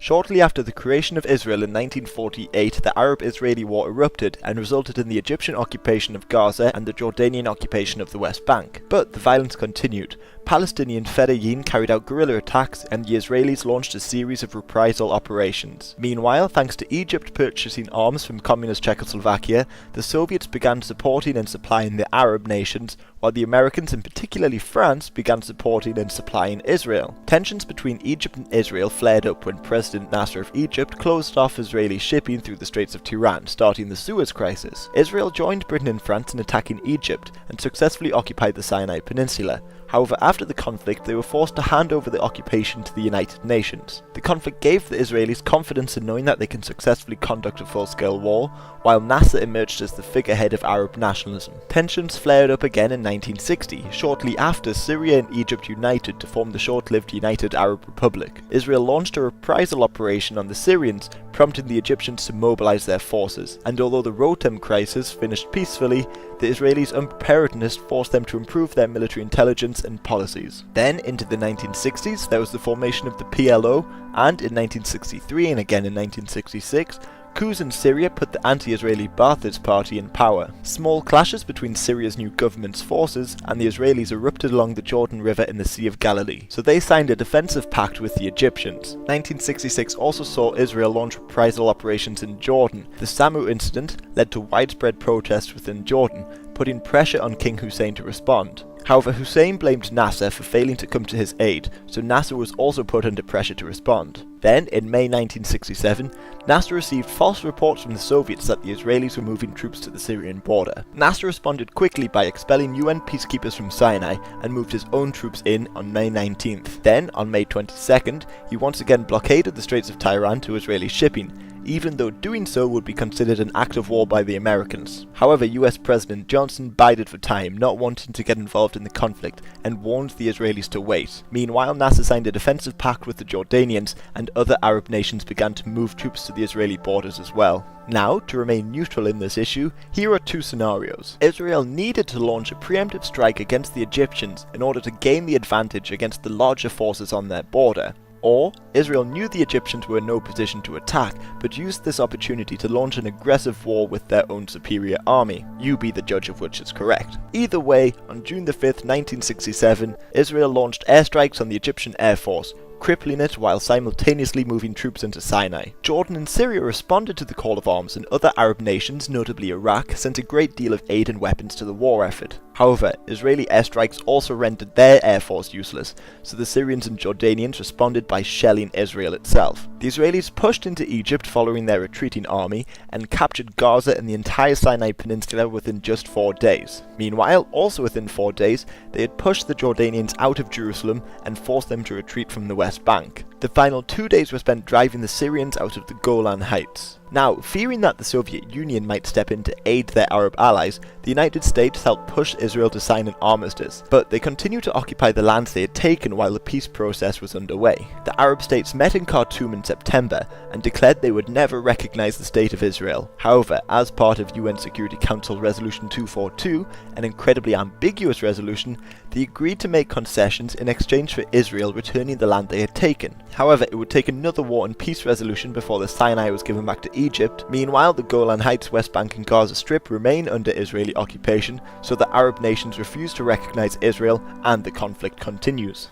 Shortly after the creation of Israel in 1948, the Arab-Israeli War erupted and resulted in the Egyptian occupation of Gaza and the Jordanian occupation of the West Bank. But the violence continued. Palestinian Fedayeen carried out guerrilla attacks and the Israelis launched a series of reprisal operations. Meanwhile, thanks to Egypt purchasing arms from communist Czechoslovakia, the Soviets began supporting and supplying the Arab nations, while the Americans and particularly France began supporting and supplying Israel. Tensions between Egypt and Israel flared up when President Nasser of Egypt closed off Israeli shipping through the Straits of Tiran, starting the Suez Crisis. Israel joined Britain and France in attacking Egypt and successfully occupied the Sinai Peninsula. However, after the conflict, they were forced to hand over the occupation to the United Nations. The conflict gave the Israelis confidence in knowing that they can successfully conduct a full-scale war, while Nasser emerged as the figurehead of Arab nationalism. Tensions flared up again in 1960, shortly after Syria and Egypt united to form the short-lived United Arab Republic. Israel launched a reprisal operation on the Syrians, prompting the Egyptians to mobilize their forces, and although the Rotem crisis finished peacefully, the Israelis' unpreparedness forced them to improve their military intelligence and policies. Then, into the 1960s, there was the formation of the PLO, and in 1963 and again in 1966, coups in Syria put the anti-Israeli Ba'athist Party in power. Small clashes between Syria's new government's forces and the Israelis erupted along the Jordan River in the Sea of Galilee, so they signed a defensive pact with the Egyptians. 1966 also saw Israel launch reprisal operations in Jordan. The Samu incident led to widespread protests within Jordan, putting pressure on King Hussein to respond. However, Hussein blamed Nasser for failing to come to his aid, so Nasser was also put under pressure to respond. Then, in May 1967, Nasser received false reports from the Soviets that the Israelis were moving troops to the Syrian border. Nasser responded quickly by expelling UN peacekeepers from Sinai and moved his own troops in on May 19th. Then, on May 22nd, he once again blockaded the Straits of Tiran to Israeli shipping, even though doing so would be considered an act of war by the Americans. However, US President Johnson bided for time, not wanting to get involved in the conflict, and warned the Israelis to wait. Meanwhile, Nasser signed a defensive pact with the Jordanians, and other Arab nations began to move troops to the Israeli borders as well. Now, to remain neutral in this issue, here are two scenarios. Israel needed to launch a preemptive strike against the Egyptians in order to gain the advantage against the larger forces on their border. Or, Israel knew the Egyptians were in no position to attack, but used this opportunity to launch an aggressive war with their own superior army. You be the judge of which is correct. Either way, on June 5th, 1967, Israel launched airstrikes on the Egyptian Air Force, crippling it while simultaneously moving troops into Sinai. Jordan and Syria responded to the call of arms, and other Arab nations, notably Iraq, sent a great deal of aid and weapons to the war effort. However, Israeli airstrikes also rendered their air force useless, so the Syrians and Jordanians responded by shelling Israel itself. The Israelis pushed into Egypt following their retreating army and captured Gaza and the entire Sinai Peninsula within just 4 days. Meanwhile, also within 4 days, they had pushed the Jordanians out of Jerusalem and forced them to retreat from the West Bank. The final 2 days were spent driving the Syrians out of the Golan Heights. Now, fearing that the Soviet Union might step in to aid their Arab allies, the United States helped push Israel to sign an armistice, but they continued to occupy the lands they had taken while the peace process was underway. The Arab states met in Khartoum in September and declared they would never recognize the State of Israel. However, as part of UN Security Council Resolution 242, an incredibly ambiguous resolution, they agreed to make concessions in exchange for Israel returning the land they had taken. However, it would take another war and peace resolution before the Sinai was given back to Egypt. Meanwhile, the Golan Heights, West Bank and Gaza Strip remain under Israeli occupation, so the Arab nations refuse to recognize Israel and the conflict continues.